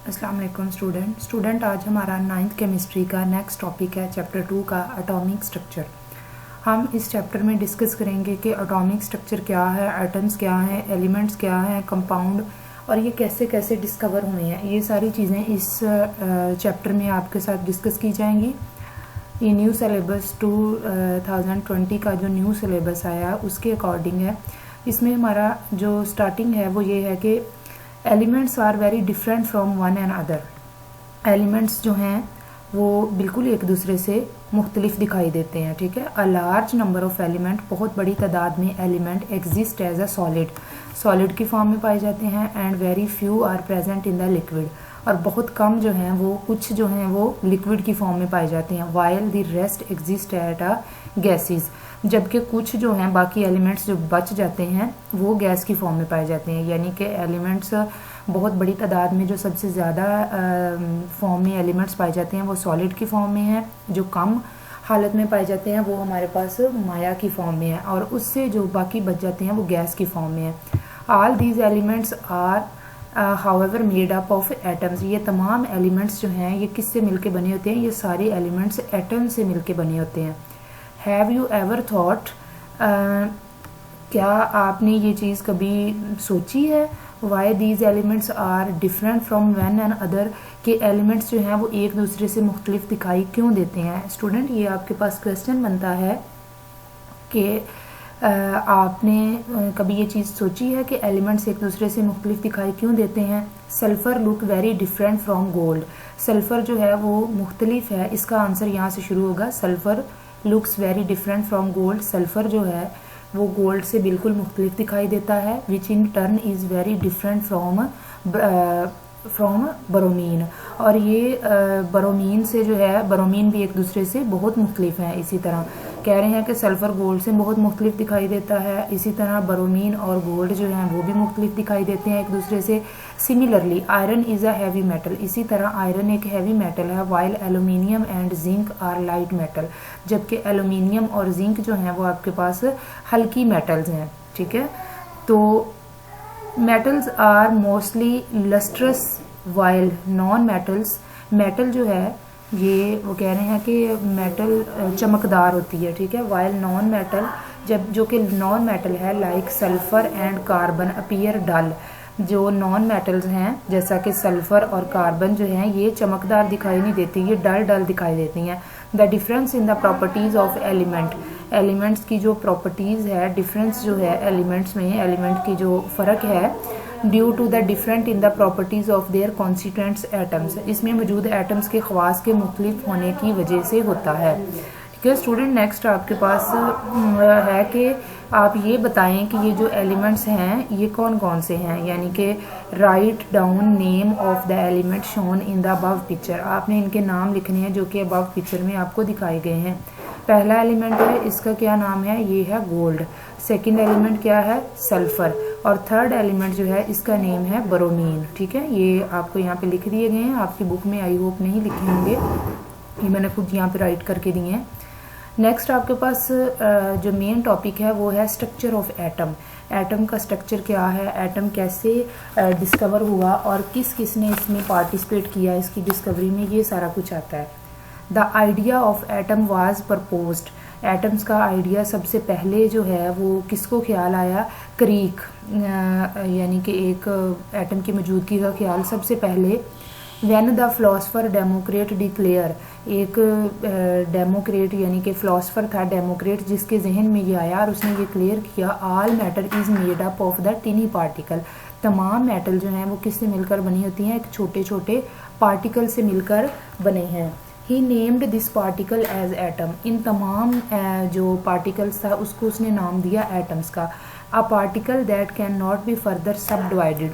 अस्सलाम वालेकुम स्टूडेंट आज हमारा 9th केमिस्ट्री का नेक्स्ट टॉपिक है चैप्टर 2 का एटॉमिक स्ट्रक्चर। हम इस चैप्टर में डिस्कस करेंगे कि एटॉमिक स्ट्रक्चर क्या है, एटम्स क्या हैं, एलिमेंट्स क्या हैं, कंपाउंड और ये कैसे कैसे डिस्कवर हुए हैं। ये सारी चीज़ें इस चैप्टर में आपके साथ डिस्कस की जाएंगी। ये न्यू सिलेबस 2020 का जो न्यू सिलेबस आया उसके अकॉर्डिंग है। इसमें हमारा जो स्टार्टिंग है वो ये है कि elements are very different from one and other. Elements जो हैं वो बिल्कुल एक दूसरे से मुख्तलिफ दिखाई देते हैं, ठीक है। A large number of element, बहुत बड़ी तादाद में element exist as a solid की फॉर्म में पाए जाते हैं। And very few are present in the liquid, और बहुत कम जो हैं वो कुछ जो हैं वो लिक्विड की फॉर्म में पाए जाते हैं। While the rest exist at a gases, जबकि कुछ जो हैं बाकी एलिमेंट्स जो बच जाते हैं वो गैस की फॉर्म में पाए जाते हैं। यानी कि एलिमेंट्स बहुत बड़ी तादाद में जो सबसे ज़्यादा फॉर्म में एलिमेंट्स पाए जाते हैं वो सॉलिड की फॉर्म में हैं। जो कम हालत में पाए जाते हैं वो हमारे पास माया की फॉर्म में है, और उससे जो बाकी बच जाते हैं वो गैस की फॉर्म में है। All these elements are however made up of atoms. ये तमाम एलिमेंट्स जो हैं ये किससे मिलके बने होते हैं? ये सारे एलिमेंट्स एटम से मिलके बने होते हैं। हैव यू एवर थॉट, क्या आपने ये चीज़ कभी सोची है? Why these elements are different from one and other, के एलिमेंट्स जो हैं वो एक दूसरे से मुख्तलिफ दिखाई क्यों देते हैं? स्टूडेंट, ये आपके पास क्वेश्चन बनता है कि आपने कभी ये चीज़ सोची है कि एलिमेंट्स एक दूसरे से मुख्तलिफ दिखाई क्यों देते हैं? Sulphur look very different from gold. Sulphur जो है वो मुख्तलिफ है, इसका आंसर यहाँ से शुरू होगा। Sulphur looks very different from gold. Sulphur जो है वो गोल्ड से बिल्कुल मुख्तलिफ दिखाई देता है। Which in turn is very different from bromine, और ये ब्रोमीन से जो है, ब्रोमीन भी एक दूसरे से बहुत मुख्तलिफ है। इसी तरह कह रहे हैं कि सल्फ़र गोल्ड से बहुत मुख्तलिफ दिखाई देता है। इसी तरह ब्रोमीन और गोल्ड जो हैं वो भी मुख्तलिफ दिखाई देते हैं एक दूसरे से। Similarly iron is a heavy metal, इसी तरह आयरन एक हैवी मेटल है। While aluminium and zinc are light metal, जबकि एलुमिनियम और जिंक जो हैं वो आपके पास हल्की मेटल्स हैं, ठीक है। तो metals are mostly lustrous while non metals, metal जो है ये वो कह रहे हैं कि मेटल चमकदार होती है, ठीक है। वाइल नॉन मेटल, जब जो कि नॉन मेटल है like sulphur and carbon appear dull, जो नॉन मेटल्स हैं जैसा कि सल्फ़र और कार्बन जो हैं ये चमकदार दिखाई नहीं देती, ये डल दिखाई देती हैं। The difference in the properties of element, elements की जो प्रॉपर्टीज़ है, डिफरेंस जो है एलिमेंट्स में, एलिमेंट की जो फ़र्क है, due to the different in the properties of their constituents atoms, इसमें मौजूद एटम्स के ख़वास के मुख्तलिफ होने की वजह से होता है, ठीक है। स्टूडेंट, नेक्स्ट आपके पास है कि आप ये बताएं कि ये जो एलिमेंट्स हैं ये कौन कौन से हैं, यानी कि write down name of the element shown in the above picture. आपने इनके नाम लिखने हैं जो कि अबव पिक्चर में आपको दिखाए गए हैं। पहला एलिमेंट है, इसका क्या नाम है? ये है गोल्ड। सेकंड एलिमेंट क्या है? सल्फ़र। और थर्ड एलिमेंट जो है इसका नेम है ब्रोमीन, ठीक है। ये आपको यहाँ पे लिख दिए गए हैं, आपकी बुक में आई होप नहीं लिखे होंगे, ये मैंने खुद यहाँ पे राइट करके दिए हैं। नेक्स्ट आपके पास जो मेन टॉपिक है वो है स्ट्रक्चर ऑफ एटम। एटम का स्ट्रक्चर क्या है, एटम कैसे डिस्कवर हुआ और किस किस ने इसमें पार्टिसिपेट किया इसकी डिस्कवरी में, ये सारा कुछ आता है। The idea of atom was proposed, atoms का आइडिया सबसे पहले जो है वो किसको ख्याल आया? क्रीक, यानी कि एक एटम की मौजूदगी का ख्याल सबसे पहले when the philosopher Democrat declare, एक डेमोक्रेट यानी कि फिलोसफर था डेमोक्रेट, जिसके जहन में ये आया और उसने ये क्लियर किया all matter is made up of the टिनी particle, तमाम मेटल जो हैं वो किससे मिलकर बनी होती हैं? एक छोटे छोटे पार्टिकल से मिलकर बने हैं। He named this particle as atom, इन तमाम जो पार्टिकल्स था उसको उसने नाम दिया एटम्स का। A particle that can not be further सब डिवाइडेड,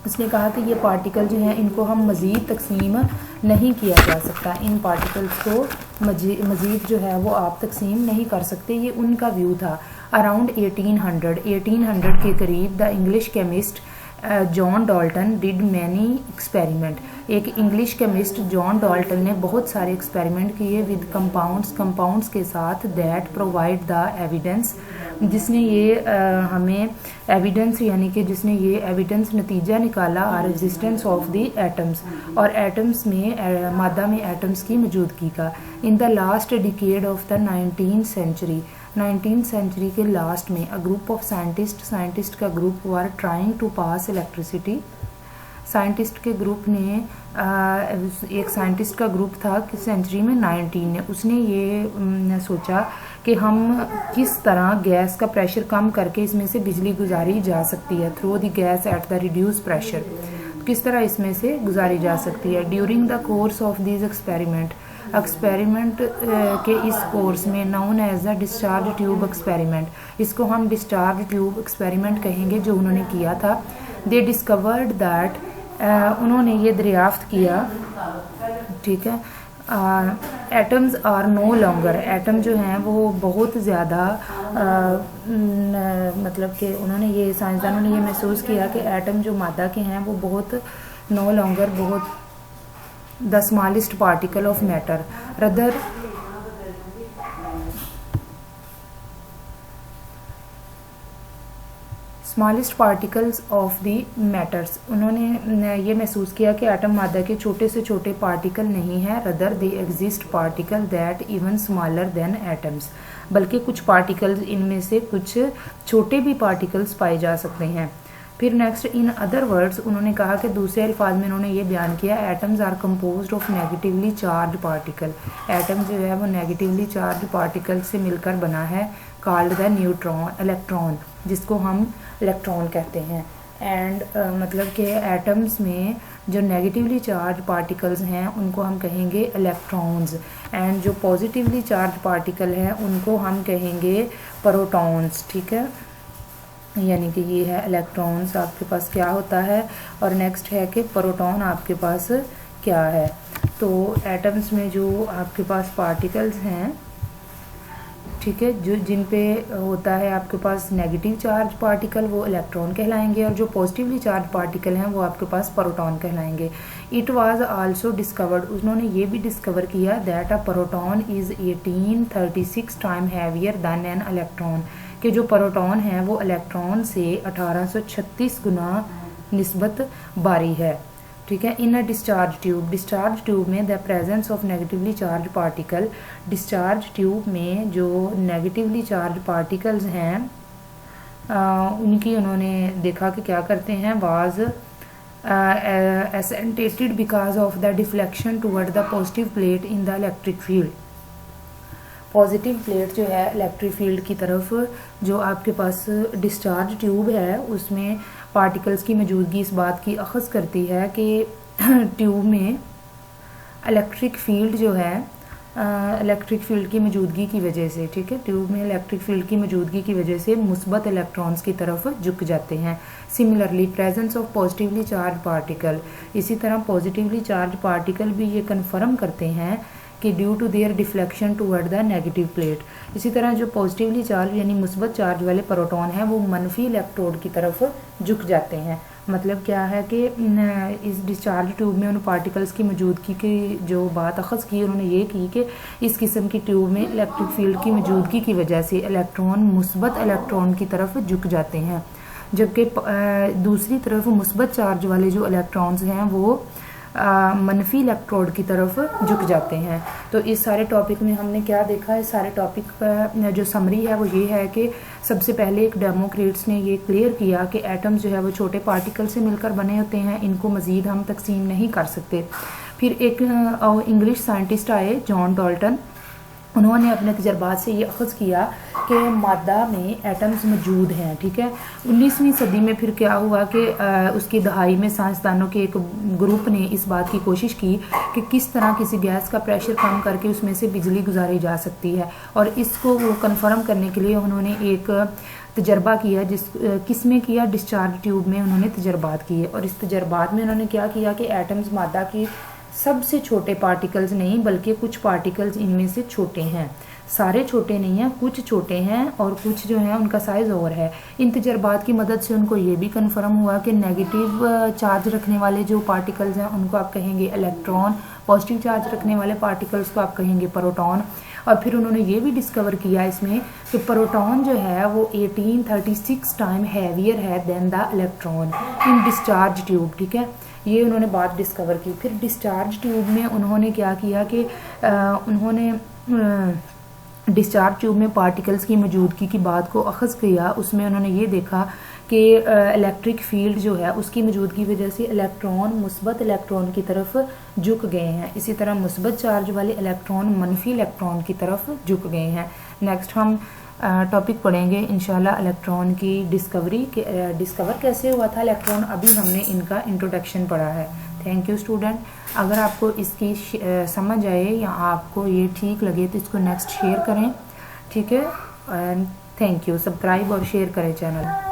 उसने कहा कि ये पार्टिकल जो हैं इनको हम मज़ीद तकसीम नहीं किया जा सकता, इन पार्टिकल्स को मज़ीद जो है वो आप तकसीम नहीं कर सकते, ये उनका व्यू था। अराउंड 1800 के करीब the English chemist John Dalton did many experiment. एक इंग्लिश केमिस्ट जॉन डाल्टन ने बहुत सारे एक्सपेरिमेंट किए विद कंपाउंड्स के साथ दैट प्रोवाइड द एविडेंस, जिसने ये हमें एविडेंस यानी कि जिसने ये एविडेंस नतीजा निकाला are resistance of the atoms, और एटम्स में मादा में एटम्स की मौजूदगी का। In the last decade of the 19th century के लास्ट में अ ग्रुप ऑफ साइंटिस्ट का group were trying to pass electricity. Scientist के ग्रुप ने एक साइंटिस्ट का ग्रुप था कि सेंचुरी में 19 ने उसने ये सोचा कि हम किस तरह गैस का प्रेशर कम करके इसमें से बिजली गुजारी जा सकती है, through the gas at the reduce pressure, किस तरह इसमें से गुजारी जा सकती है। During the course of this experiment के इस कोर्स में known as the discharge tube experiment, इसको हम डिस्चार्ज ट्यूब एक्सपेरिमेंट कहेंगे, जो उन्होंने किया था। दे डिस्कवर्ड दैट, उन्होंने ये दरियाफ्त किया, ठीक है, atoms are no longer, atom जो हैं वो बहुत ज़्यादा मतलब कि उन्होंने ये साइंसदानों ने ये महसूस किया कि एटम जो मादा के हैं वो बहुत नो लॉन्गर बहुत the smallest particle of matter rather smallest particles of the matters, उन्होंने ये महसूस किया कि एटम मादा के छोटे से छोटे पार्टिकल नहीं है, rather they exist particle that even smaller than atoms, बल्कि कुछ पार्टिकल्स इनमें से कुछ छोटे भी पार्टिकल्स पाए जा सकते हैं। फिर नेक्स्ट, इन अदर वर्ड्स, उन्होंने कहा कि दूसरे अल्फाज में उन्होंने ये बयान किया, atoms are composed of negatively charge particle, atom जो है वो नेगेटिवली चार्ज पार्टिकल से मिलकर बना है, कॉल्ड द इलेक्ट्रॉन, जिसको हम इलेक्ट्रॉन कहते हैं। एंड मतलब कि एटम्स में जो नेगेटिवली चार्ज पार्टिकल्स हैं उनको हम कहेंगे इलेक्ट्रॉन्स, एंड जो पॉजिटिवली चार्ज पार्टिकल हैं उनको हम कहेंगे प्रोटॉन्स, ठीक है। यानी कि ये है इलेक्ट्रॉन्स आपके पास क्या होता है, और नेक्स्ट है कि प्रोटॉन आपके पास क्या है। तो एटम्स में जो आपके पास पार्टिकल्स हैं, ठीक है, जो जिन पे होता है आपके पास नेगेटिव चार्ज पार्टिकल, वो इलेक्ट्रॉन कहलाएंगे, और जो पॉजिटिवली चार्ज पार्टिकल हैं वो आपके पास प्रोटॉन कहलाएंगे। इट वाज आल्सो डिस्कवर्ड, उन्होंने ये भी डिस्कवर किया, that a proton is 1836 time heavier than an electron, कि जो प्रोटॉन है वो इलेक्ट्रॉन से 1836 गुना निस्बत भारी है, ठीक है। इन अ डिस्चार्ज ट्यूब में the presence of negatively charge particle, discharge tube में जो नेगेटिवली चार्ज पार्टिकल्स हैं उनकी उन्होंने देखा कि क्या करते हैं, was accentuated because of the deflection toward the positive plate in the electric field, positive plate जो है इलेक्ट्रिक फील्ड की तरफ, जो आपके पास डिस्चार्ज ट्यूब है उसमें पार्टिकल्स की मौजूदगी इस बात की अखज़ करती है कि ट्यूब में इलेक्ट्रिक फील्ड जो है, इलेक्ट्रिक फील्ड की मौजूदगी की वजह से, ठीक है, ट्यूब में इलेक्ट्रिक फील्ड की मौजूदगी की वजह से मुस्बत इलेक्ट्रॉन्स की तरफ झुक जाते हैं। Similarly presence of positively charge particle, इसी तरह पॉजिटिवली चार्ज पार्टिकल भी ये कन्फर्म करते हैं कि due to their deflection toward the negative plate, इसी तरह जो पॉजिटिवली चार्ज यानी मुस्बत चार्ज वाले प्रोटॉन हैं वो मनफी इलेक्ट्रोड की तरफ झुक जाते हैं। मतलब क्या है कि इस डिस्चार्ज ट्यूब में उन पार्टिकल्स की मौजूदगी की जो बात अखज़ की, उन्होंने ये की कि इस किस्म की ट्यूब में इलेक्ट्रिक फील्ड की मौजूदगी की वजह से इलेक्ट्रॉन मुस्बत इलेक्ट्रॉन की तरफ झुक जाते हैं, जबकि दूसरी तरफ मुस्बत चार्ज वाले जो इलेक्ट्रॉन्स हैं वो मनफी इलेक्ट्रोड की तरफ झुक जाते हैं। तो इस सारे टॉपिक में हमने क्या देखा, इस सारे टॉपिक का जो समरी है वो ये है कि सबसे पहले एक डेमोक्रेट्स ने ये क्लियर किया कि एटम्स जो है वो छोटे पार्टिकल से मिलकर बने होते हैं, इनको मज़ीद हम तकसीम नहीं कर सकते। फिर एक इंग्लिश साइंटिस्ट आए जॉन डाल्टन, उन्होंने अपने तजर्बात से ये अखज़ किया कि मादा में एटम्स मौजूद हैं, ठीक है। 19वीं सदी में फिर क्या हुआ कि उसकी दहाई में साइंसदानों के एक ग्रुप ने इस बात की कोशिश की कि किस तरह किसी गैस का प्रेशर कम करके उसमें से बिजली गुजारी जा सकती है, और इसको वो कन्फर्म करने के लिए उन्होंने एक तजर्बा किया, किसमें किया, डिस्चार्ज ट्यूब में उन्होंने तजर्बात किए। और इस तजर्बात में उन्होंने क्या किया कि एटम्स मादा की सबसे छोटे पार्टिकल्स नहीं बल्कि कुछ पार्टिकल्स इनमें से छोटे हैं, सारे छोटे नहीं हैं, कुछ छोटे हैं और कुछ जो है उनका साइज़ और है। इन तजर्बात की मदद से उनको ये भी कंफर्म हुआ कि नेगेटिव चार्ज रखने वाले जो पार्टिकल्स हैं उनको आप कहेंगे इलेक्ट्रॉन, पॉजिटिव चार्ज रखने वाले पार्टिकल्स को आप कहेंगे प्रोटॉन। और फिर उन्होंने ये भी डिस्कवर किया इसमें कि प्रोटॉन जो है वो 1836 टाइम हैवियर है than the electron in discharge tube. ठीक है, ये उन्होंने बात डिस्कवर की। फिर डिस्चार्ज ट्यूब में उन्होंने क्या किया कि उन्होंने डिस्चार्ज ट्यूब में पार्टिकल्स की मौजूदगी की बात को अखज़ किया। उसमें उन्होंने ये देखा कि इलेक्ट्रिक फील्ड जो है उसकी मौजूदगी की वजह से इलेक्ट्रॉन मुस्बत इलेक्ट्रॉन की तरफ झुक गए हैं, इसी तरह मुस्बत चार्ज वाले इलेक्ट्रॉन मनफी इलेक्ट्रॉन की तरफ झुक गए हैं। नेक्स्ट हम टॉपिक पढ़ेंगे इंशाल्लाह इलेक्ट्रॉन की डिस्कवरी के डिस्कवर कैसे हुआ था इलेक्ट्रॉन, अभी हमने इनका इंट्रोडक्शन पढ़ा है। Thank you student. अगर आपको इसकी समझ आए या आपको ये ठीक लगे तो इसको नेक्स्ट शेयर करें। ठीक है, एंड थैंक यू। सब्सक्राइब और शेयर करें चैनल।